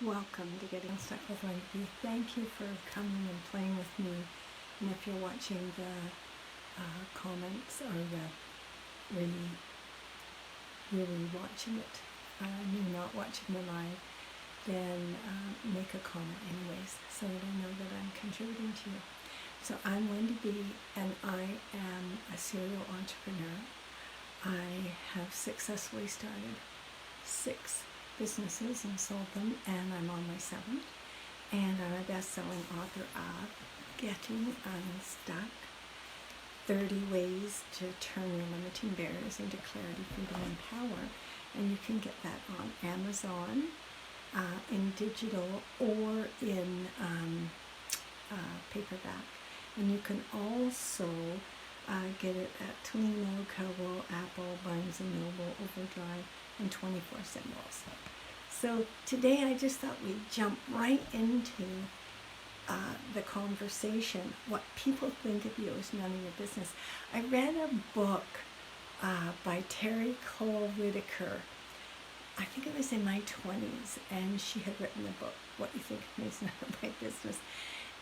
Welcome to Getting Stuck with Wendy. Thank you for coming and playing with me. And if you're watching the comments or you're watching it, and you're not watching the live, then make a comment anyways, so that I know that I'm contributing to you. So I'm Wendy B, and I am a serial entrepreneur. I have successfully started 6 businesses and sold them, and I'm on my 7th. And I'm a best-selling author of Getting Unstuck, 30 Ways to Turn Your Limiting Barriers into Clarity, Freedom, and Power. And you can get that on Amazon, in digital or in paperback. And you can also get it at Tolino, Kobo, Apple, Barnes & Noble, Overdrive, and 24 Symbols. So today I just thought we'd jump right into the conversation. What people think of you is none of your business. I read a book by Terry Cole Whitaker. I think it was in my 20s, and she had written the book, What You Think of Me is None of My Business.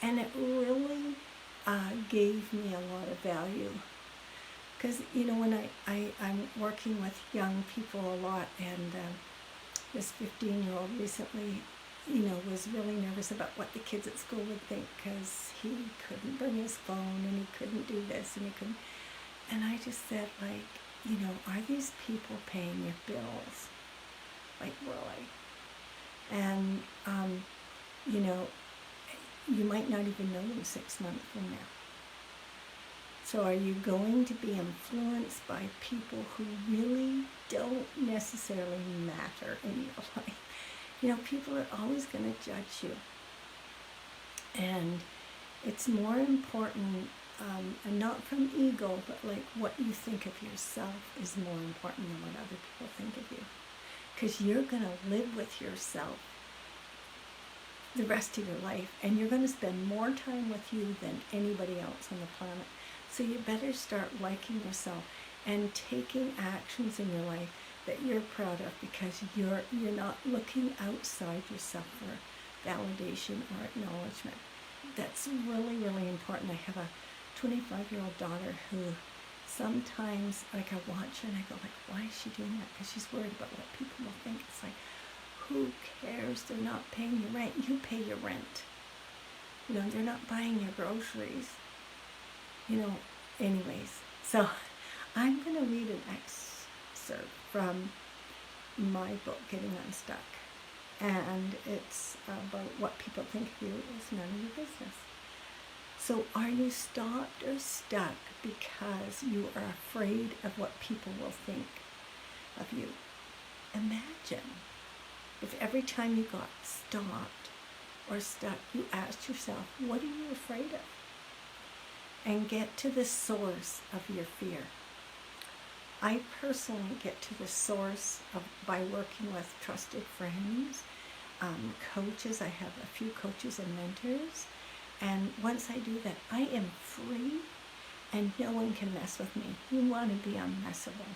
And it really gave me a lot of value. Because, you know, when I'm working with young people a lot, and this 15-year-old recently, you know, was really nervous about what the kids at school would think, because he couldn't bring his phone, and he couldn't do this, and he couldn't. And I just said, like, you know, are these people paying your bills? Like, really? And, you know, you might not even know them 6 months from now. So are you going to be influenced by people who really don't necessarily matter in your life? You know, people are always going to judge you. And it's more important, and not from ego, but like what you think of yourself is more important than what other people think of you. Because you're going to live with yourself the rest of your life, and you're going to spend more time with you than anybody else on the planet. So you better start liking yourself and taking actions in your life that you're proud of, because you're not looking outside yourself for validation or acknowledgement. That's really, really important. I have a 25-year-old daughter who sometimes, like, I watch her and I go, like, why is she doing that? Because she's worried about what people will think. It's like, who cares? They're not paying your rent. You pay your rent. You know, they're not buying your groceries. You know, anyways, so I'm going to read an excerpt from my book, Getting Unstuck. And it's about what people think of you is none of your business. So are you stopped or stuck because you are afraid of what people will think of you? Imagine if every time you got stopped or stuck, you asked yourself, what are you afraid of? And get to the source of your fear. I personally get to the source by working with trusted friends, coaches. I have a few coaches and mentors. And once I do that, I am free, and no one can mess with me. You want to be unmessable.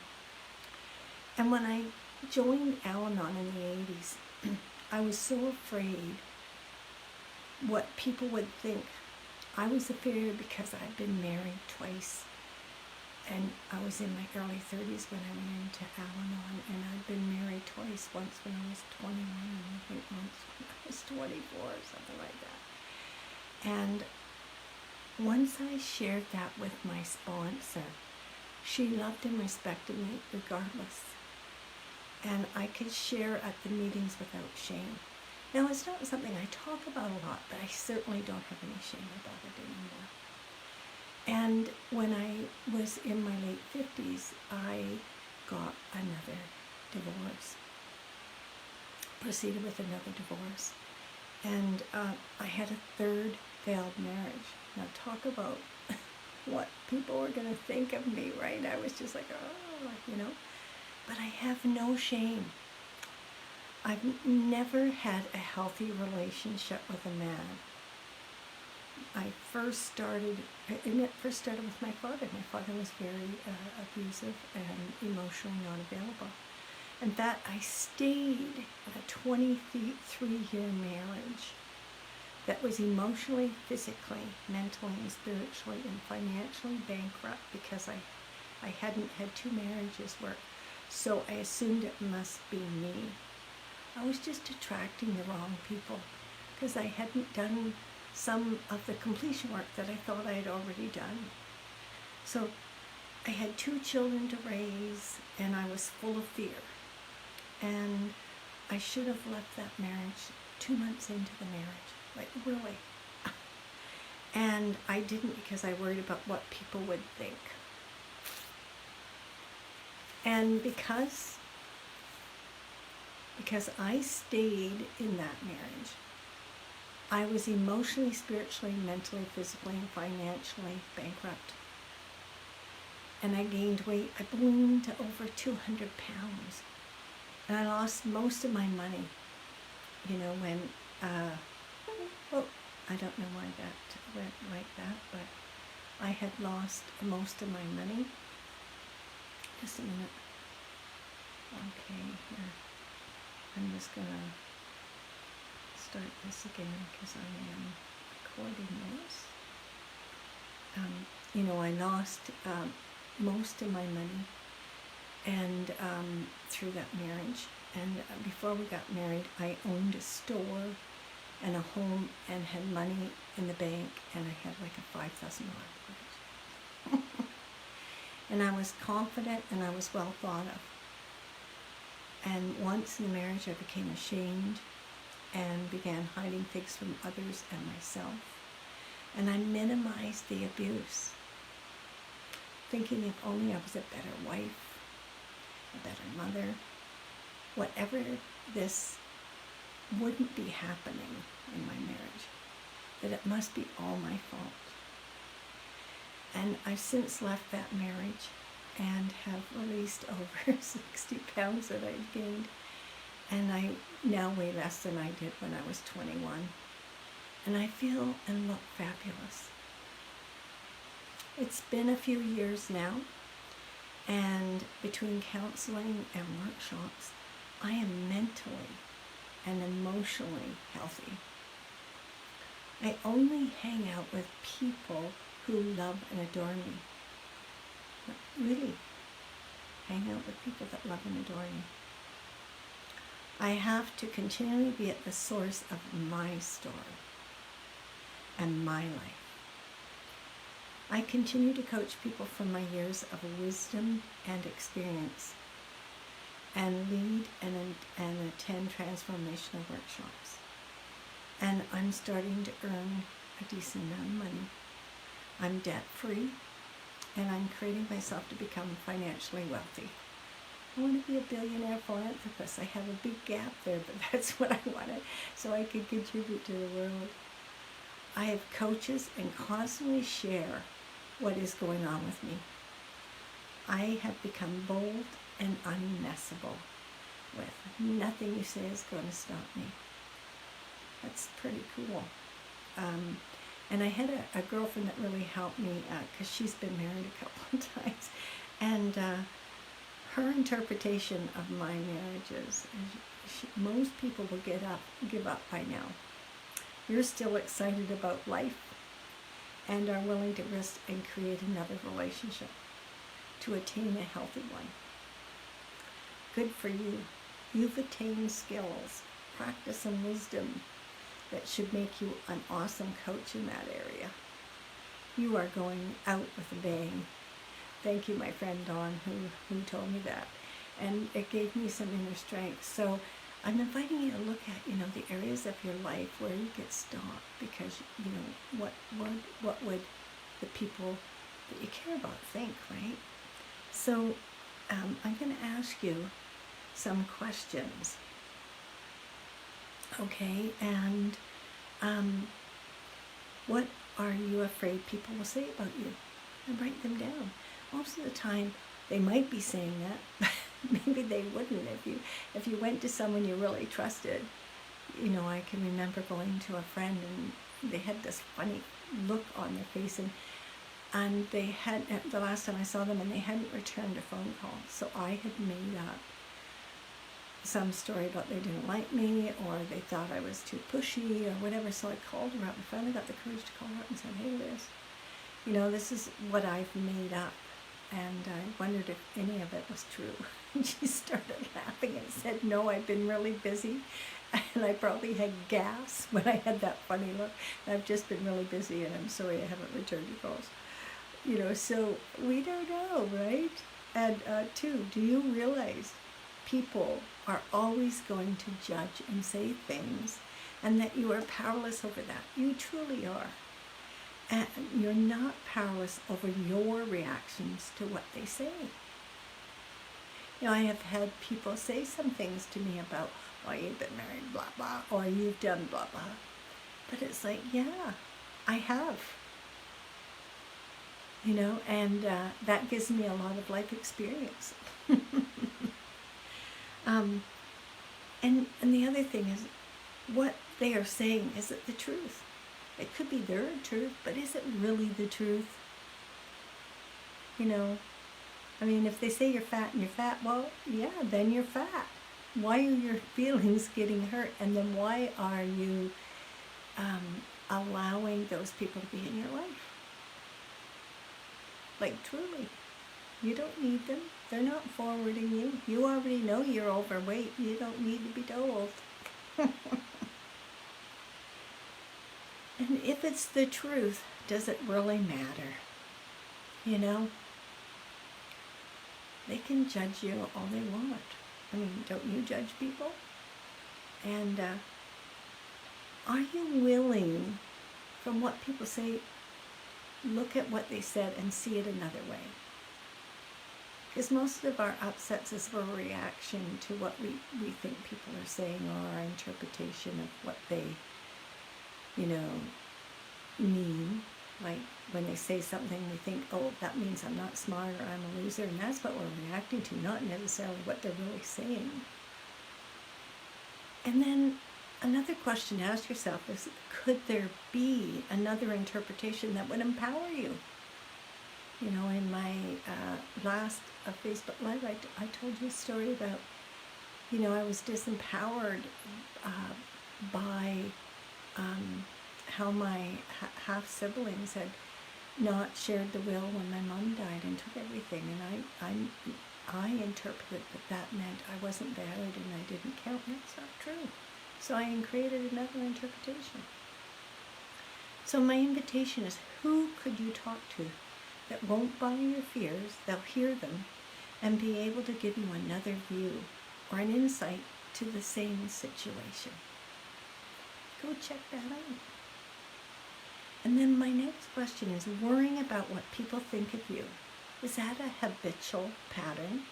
And when I joined Al-Anon in the 80s, I was so afraid what people would think. I was afraid because I'd been married twice, and I was in my early 30s when I went into Al-Anon, and I'd been married twice, once when I was 21 and I think once when I was 24 or something like that. And once I shared that with my sponsor, she loved and respected me regardless. And I could share at the meetings without shame. Now, it's not something I talk about a lot, but I certainly don't have any shame about it anymore. And when I was in my late 50s, I got another divorce, proceeded with another divorce, and I had a 3rd failed marriage. Now, talk about what people were going to think of me, right? I was just like, oh, you know, but I have no shame. I've never had a healthy relationship with a man. It first started with my father. My father was very abusive and emotionally not available. and that I stayed in a 23-year marriage that was emotionally, physically, mentally, and spiritually and financially bankrupt because I hadn't had 2 marriages work. So I assumed it must be me. I was just attracting the wrong people because I hadn't done some of the completion work that I thought I had already done. So I had 2 children to raise, and I was full of fear. And I should have left that marriage 2 months into the marriage, like really. And I didn't because I worried about what people would think. And because I stayed in that marriage, I was emotionally, spiritually, mentally, physically, and financially bankrupt. And I gained weight. I ballooned to over 200 pounds. And I lost most of my money. You know, when, well, I don't know why that went like that, but I had lost most of my money. Just a minute. Okay, here. I'm just going to start this again because I am recording this. You know, I lost most of my money and through that marriage. And before we got married, I owned a store and a home and had money in the bank, and I had like a $5,000 mortgage. And I was confident and I was well thought of. And once in the marriage, I became ashamed and began hiding things from others and myself. And I minimized the abuse, thinking if only I was a better wife, a better mother, whatever this wouldn't be happening in my marriage, that it must be all my fault. And I've since left that marriage and have released over 60 pounds that I've gained. And I now weigh less than I did when I was 21. And I feel and look fabulous. It's been a few years now, and between counseling and workshops, I am mentally and emotionally healthy. I only hang out with people who love and adore me. Really, hang out with people that love and adore me. I have to continually be at the source of my story and my life. I continue to coach people from my years of wisdom and experience, and lead and attend transformational workshops. And I'm starting to earn a decent amount of money. I'm debt-free, and I'm creating myself to become financially wealthy. I want to be a billionaire philanthropist. I have a big gap there, but that's what I wanted, so I could contribute to the world. I have coaches and constantly share what is going on with me. I have become bold and unmessable with. Nothing you say is going to stop me. That's pretty cool. And I had a girlfriend that really helped me because she's been married a couple of times. And her interpretation of my marriages is most people will give up by now. You're still excited about life and are willing to risk and create another relationship to attain a healthy one. Good for you. You've attained skills, practice, and wisdom that should make you an awesome coach in that area. You are going out with a bang. Thank you, my friend Dawn, who told me that. And it gave me some inner strength. So I'm inviting you to look at, the areas of your life where you get stopped because, what would the people that you care about think, right? So I'm going to ask you some questions. Okay, and what are you afraid people will say about you? And write them down. Most of the time, they might be saying that, but maybe they wouldn't. If you went to someone you really trusted, I can remember going to a friend and they had this funny look on their face, and they had, the last time I saw them, and they hadn't returned a phone call. So I had made up some story about they didn't like me or they thought I was too pushy or whatever. So I called her up and finally got the courage to call her up and said, hey Liz, this is what I've made up. And I wondered if any of it was true. And she started laughing and said, no, I've been really busy. And I probably had gas when I had that funny look. I've just been really busy and I'm sorry I haven't returned your calls. So we don't know, right? And two, do you realize people are always going to judge and say things and that you are powerless over that? You truly are. And you're not powerless over your reactions to what they say. I have had people say some things to me about, oh, you've been married, blah, blah, or you've done blah, blah. But it's like, yeah, I have. And that gives me a lot of life experience. And the other thing is, what they are saying, is it the truth? It could be their truth, but is it really the truth? If they say you're fat and you're fat, well, yeah, then you're fat. Why are your feelings getting hurt? And then why are you allowing those people to be in your life? Like, truly, you don't need them. They're not forwarding you. You already know you're overweight. You don't need to be told. And if it's the truth, does it really matter? They can judge you all they want. Don't you judge people? And are you willing, from what people say, look at what they said and see it another way? Because most of our upsets is a reaction to what we think people are saying, or our interpretation of what they, mean. Like when they say something, we think, oh, that means I'm not smart or I'm a loser, and that's what we're reacting to, not necessarily what they're really saying. And then another question to ask yourself is, could there be another interpretation that would empower you? In my last Facebook Live, I told you a story about, I was disempowered by how my half-siblings had not shared the will when my mom died and took everything. And I interpreted that meant I wasn't valid and I didn't count. And that's not true. So I created another interpretation. So my invitation is, who could you talk to that won't buy your fears? They'll hear them and be able to give you another view or an insight to the same situation. Go check that out. And then my next question is, worrying about what people think of you. Is that a habitual pattern?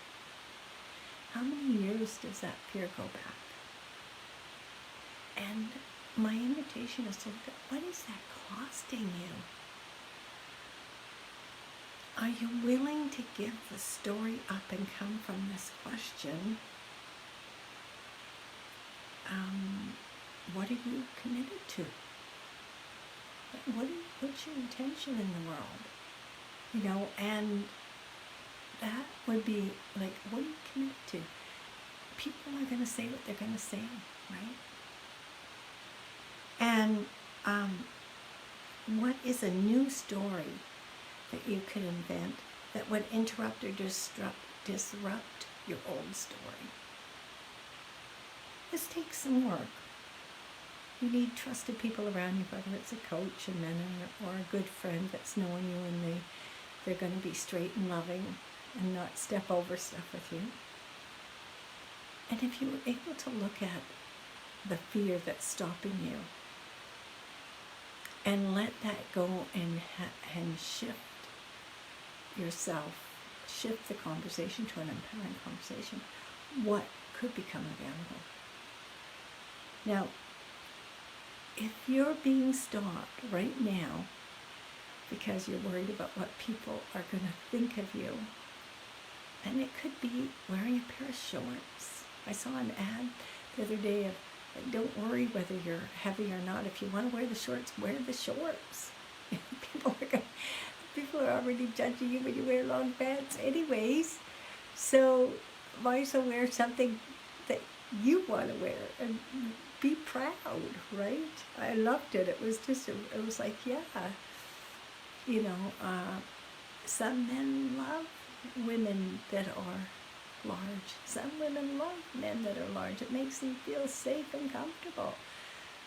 How many years does that fear go back? And my invitation is to look at, what is that costing you? Are you willing to give the story up and come from this question? What are you committed to? What's your intention in the world? And that would be like, what are you committed to? People are going to say what they're going to say, right? And what is a new story that you could invent that would interrupt or disrupt your old story? This takes some work. You need trusted people around you, whether it's a coach, a mentor, or a good friend that's knowing you and they're going to be straight and loving and not step over stuff with you. And if you were able to look at the fear that's stopping you and let that go and shift yourself, shift the conversation to an empowering conversation, what could become available? Now, if you're being stopped right now because you're worried about what people are going to think of you, and it could be wearing a pair of shorts. I saw an ad the other day of, like, don't worry whether you're heavy or not. If you want to wear the shorts, wear the shorts. People are already judging you when you wear long pants anyways. So might as well wear something that you want to wear and be proud, right? I loved it. It was just, it was like, yeah, you know, some men love women that are large. Some women love men that are large. It makes them feel safe and comfortable.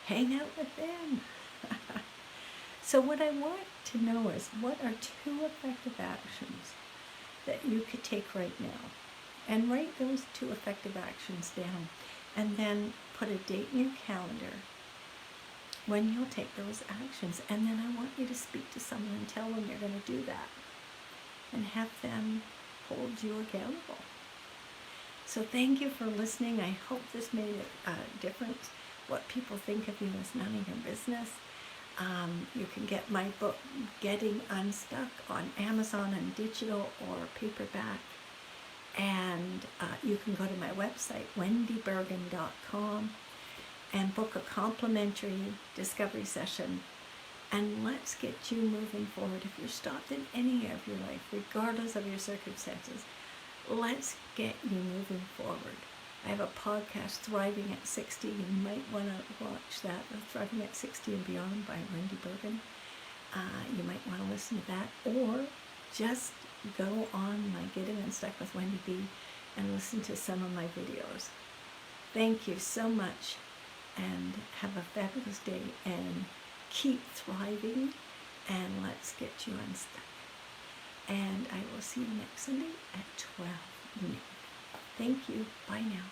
Hang out with them. So what I want to know is, what are 2 effective actions that you could take right now? And write those 2 effective actions down. And then put a date in your calendar when you'll take those actions. And then I want you to speak to someone and tell them you're going to do that. And have them hold you accountable. So thank you for listening. I hope this made a difference. What people think of you is none of your business. You can get my book, Getting Unstuck, on Amazon and digital or paperback. And you can go to my website, wendybergen.com, and book a complimentary discovery session. And let's get you moving forward. If you're stopped in any area of your life, regardless of your circumstances, let's get you moving forward. I have a podcast, Thriving at 60. You might want to watch that, Thriving at 60 and Beyond by Wendy Bergen. You might want to listen to that, or just go on my Getting Unstuck with Wendy B and listen to some of my videos. Thank you so much, and have a fabulous day, and keep thriving, and let's get you unstuck. And I will see you next Sunday at 12 noon. Thank you. Bye now.